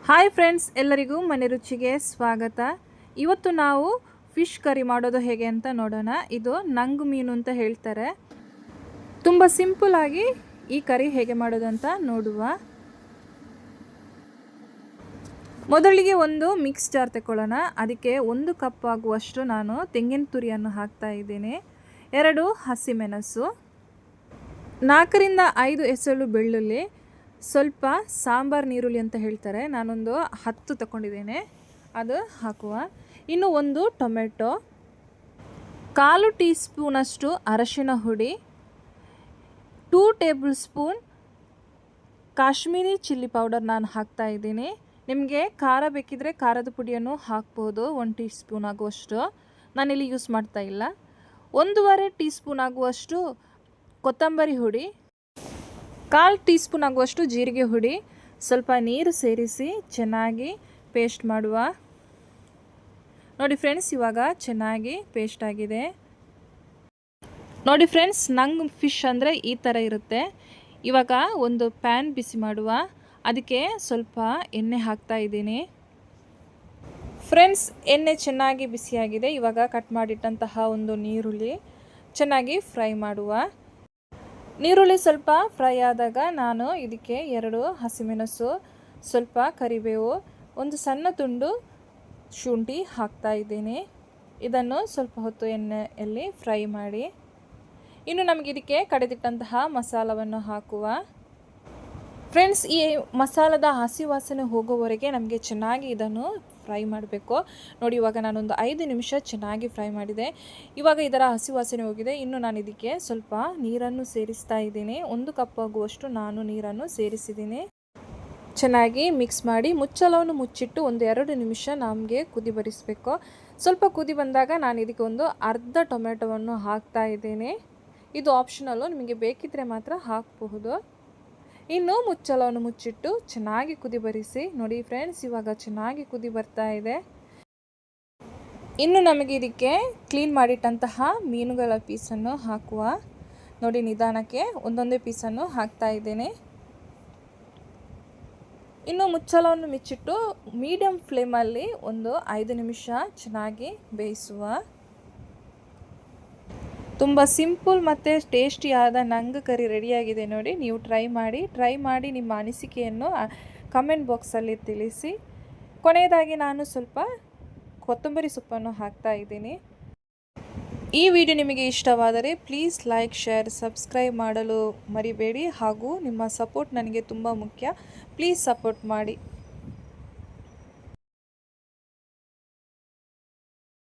Hi friends, ಎಲ್ಲರಿಗೂ ಮನೆ ರುಚಿಗೆ ಸ್ವಾಗತ. ಇವತ್ತು ನಾವು ಫಿಶ್ ಕರಿ ಮಾಡೋದು ಹೇಗೆ ಅಂತ ನೋಡೋಣ. ಇದು ನಂಗು ಮೀನು ಅಂತ ಹೇಳ್ತಾರೆ. ತುಂಬ ಸಿಂಪಲ್ ಆಗಿ ಈ ಕರಿ ಹೇಗೆ ಮಾಡೋದು ಅಂತ ನೋಡುವ. ಮೊದಲಿಗೆ ಒಂದು ಮಿಕ್ಸ್ ಜಾರ್ ತಗೊಳ್ಳೋಣ. ಅದಕ್ಕೆ 1 ಕಪ್ ಆಗುವಷ್ಟು ನಾನು ತೆಂಗಿನ ತುರಿಯನ್ನು ಹಾಕ್ತಾ ಇದ್ದೀನಿ. 2 ಹಸಿಮೆಣಸು, 4 ರಿಂದ 5 ಎಸಳು ಬೆಳ್ಳುಳ್ಳಿ, ಸ್ವಲ್ಪ ಸಾಂಬಾರು ನೀರುಳ್ಳಿ ಅಂತ ಹೇಳ್ತಾರೆ, ನಾನೊಂದು 10 ತಗೊಂಡಿದ್ದೇನೆ, ಅದು ಹಾಕುವ. ಇನ್ನು 1 ಟೊಮೆಟೊ, 1/4 ಟೀ ಸ್ಪೂನಷ್ಟು ಅರಶಿನ ಹುಡಿ, 2 table spoon Kashmiri chilli powder ನಾನು ಹಾಕ್ತಾ ಇದ್ದೀನಿ. ನಿಮಗೆ ಖಾರ ಬೇಕಿದ್ರೆ ಖಾರದ ಪುಡಿಯನ್ನು ಹಾಕ್ಬೋದು, 1 ಟೀ ಸ್ಪೂನ್ ಆಗುವಷ್ಟು. ನಾನಿಲ್ಲಿ ಯೂಸ್ ಮಾಡ್ತಾ ಇಲ್ಲ. 1/2 ಟೀ ಸ್ಪೂನ್ ಆಗುವಷ್ಟು ಕೊತ್ತಂಬರಿ ಹುಡಿ, 1/4 ಟೀ ಸ್ಪೂನ್ ಆಗುವಷ್ಟು ಜೀರಿಗೆ ಹುಡಿ, ಸ್ವಲ್ಪ ನೀರು ಸೇರಿಸಿ ಚೆನ್ನಾಗಿ ಪೇಸ್ಟ್ ಮಾಡುವ. ನೋಡಿ ಫ್ರೆಂಡ್ಸ್, ಇವಾಗ ಚೆನ್ನಾಗಿ ಪೇಸ್ಟ್ ಆಗಿದೆ. ನೋಡಿ ಫ್ರೆಂಡ್ಸ್, ನಂಗ್ ಫಿಶ್ ಅಂದರೆ ಈ ಥರ ಇರುತ್ತೆ. ಇವಾಗ ಒಂದು ಪ್ಯಾನ್ ಬಿಸಿ ಮಾಡುವ. ಅದಕ್ಕೆ ಸ್ವಲ್ಪ ಎಣ್ಣೆ ಹಾಕ್ತಾ ಇದ್ದೀನಿ. ಫ್ರೆಂಡ್ಸ್, ಎಣ್ಣೆ ಚೆನ್ನಾಗಿ ಬಿಸಿಯಾಗಿದೆ. ಇವಾಗ ಕಟ್ ಮಾಡಿಟ್ಟಂತಹ ಒಂದು ನೀರುಳ್ಳಿ ಚೆನ್ನಾಗಿ ಫ್ರೈ ಮಾಡುವ. ನೀರುಳ್ಳಿ ಸ್ವಲ್ಪ ಫ್ರೈ ಆದಾಗ ನಾನು ಇದಕ್ಕೆ 2 ಹಸಿಮೆಣಸು, ಸ್ವಲ್ಪ ಕರಿಬೇವು, ಒಂದು ಸಣ್ಣ ತುಂಡು ಶುಂಠಿ ಹಾಕ್ತಾ ಇದ್ದೀನಿ. ಇದನ್ನು ಸ್ವಲ್ಪ ಹೊತ್ತು ಎಣ್ಣೆಯಲ್ಲಿ ಫ್ರೈ ಮಾಡಿ. ಇನ್ನು ನಮಗೆ ಇದಕ್ಕೆ ಕಡೆದಿಟ್ಟಂತಹ ಮಸಾಲವನ್ನು ಹಾಕುವ. ಫ್ರೆಂಡ್ಸ್, ಈ ಮಸಾಲದ ಹಸಿ ವಾಸನೆ ಹೋಗೋವರೆಗೆ ನಮಗೆ ಚೆನ್ನಾಗಿ ಇದನ್ನು ಫ್ರೈ ಮಾಡಬೇಕು. ನೋಡಿ, ಇವಾಗ ನಾನೊಂದು 5 ನಿಮಿಷ ಚೆನ್ನಾಗಿ ಫ್ರೈ ಮಾಡಿದೆ. ಇವಾಗ ಇದರ ಹಸಿ ವಾಸನೆ ಹೋಗಿದೆ. ಇನ್ನು ನಾನು ಇದಕ್ಕೆ ಸ್ವಲ್ಪ ನೀರನ್ನು ಸೇರಿಸ್ತಾ ಇದ್ದೀನಿ. 1 ಕಪ್ ಆಗುವಷ್ಟು ನಾನು ನೀರನ್ನು ಸೇರಿಸಿದ್ದೀನಿ. ಚೆನ್ನಾಗಿ ಮಿಕ್ಸ್ ಮಾಡಿ ಮುಚ್ಚಳವನ್ನು ಮುಚ್ಚಿಟ್ಟು ಒಂದು 2 ನಿಮಿಷ ನಮಗೆ ಕುದಿ ಬರಿಸಬೇಕು. ಸ್ವಲ್ಪ ಕುದಿ ಬಂದಾಗ ನಾನು ಇದಕ್ಕೆ ಒಂದು ಅರ್ಧ ಟೊಮೆಟೊವನ್ನು ಹಾಕ್ತಾ ಇದ್ದೀನಿ. ಇದು ಆಪ್ಷನಲ್ಲು, ನಿಮಗೆ ಬೇಕಿದ್ದರೆ ಮಾತ್ರ ಹಾಕಬಹುದು. ಇನ್ನು ಮುಚ್ಚಳವನ್ನು ಮುಚ್ಚಿಟ್ಟು ಚೆನ್ನಾಗಿ ಕುದಿ ಬರಿಸಿ. ನೋಡಿ ಫ್ರೆಂಡ್ಸ್, ಇವಾಗ ಚೆನ್ನಾಗಿ ಕುದಿ ಬರ್ತಾ ಇದೆ. ಇನ್ನು ನಮಗೆ ಇದಕ್ಕೆ ಕ್ಲೀನ್ ಮಾಡಿಟ್ಟಂತಹ ಮೀನುಗಳ ಪೀಸನ್ನು ಹಾಕುವ. ನೋಡಿ, ನಿಧಾನಕ್ಕೆ ಒಂದೊಂದೇ ಪೀಸನ್ನು ಹಾಕ್ತಾ ಇದ್ದೇನೆ. ಇನ್ನು ಮುಚ್ಚಳವನ್ನು ಮುಚ್ಚಿಟ್ಟು ಮೀಡಿಯಂ ಫ್ಲೇಮಲ್ಲಿ ಒಂದು 5 ನಿಮಿಷ ಚೆನ್ನಾಗಿ ಬೇಯಿಸುವ. ತುಂಬ ಸಿಂಪಲ್ ಮತ್ತು ಟೇಸ್ಟಿಯಾದ ನಂಗ್ ಕರಿ ರೆಡಿಯಾಗಿದೆ. ನೋಡಿ, ನೀವು ಟ್ರೈ ಮಾಡಿ ನಿಮ್ಮ ಅನಿಸಿಕೆಯನ್ನು ಕಮೆಂಟ್ ಬಾಕ್ಸಲ್ಲಿ ತಿಳಿಸಿ. ಕೊನೆಯದಾಗಿ ನಾನು ಸ್ವಲ್ಪ ಕೊತ್ತಂಬರಿ ಸೊಪ್ಪನ್ನು ಹಾಕ್ತಾ ಇದ್ದೀನಿ. ಈ ವಿಡಿಯೋ ನಿಮಗೆ ಇಷ್ಟವಾದರೆ ಪ್ಲೀಸ್ ಲೈಕ್, ಶೇರ್, ಸಬ್ಸ್ಕ್ರೈಬ್ ಮಾಡಲು ಮರಿಬೇಡಿ. ಹಾಗೂ ನಿಮ್ಮ ಸಪೋರ್ಟ್ ನನಗೆ ತುಂಬ ಮುಖ್ಯ. ಪ್ಲೀಸ್ ಸಪೋರ್ಟ್ ಮಾಡಿ.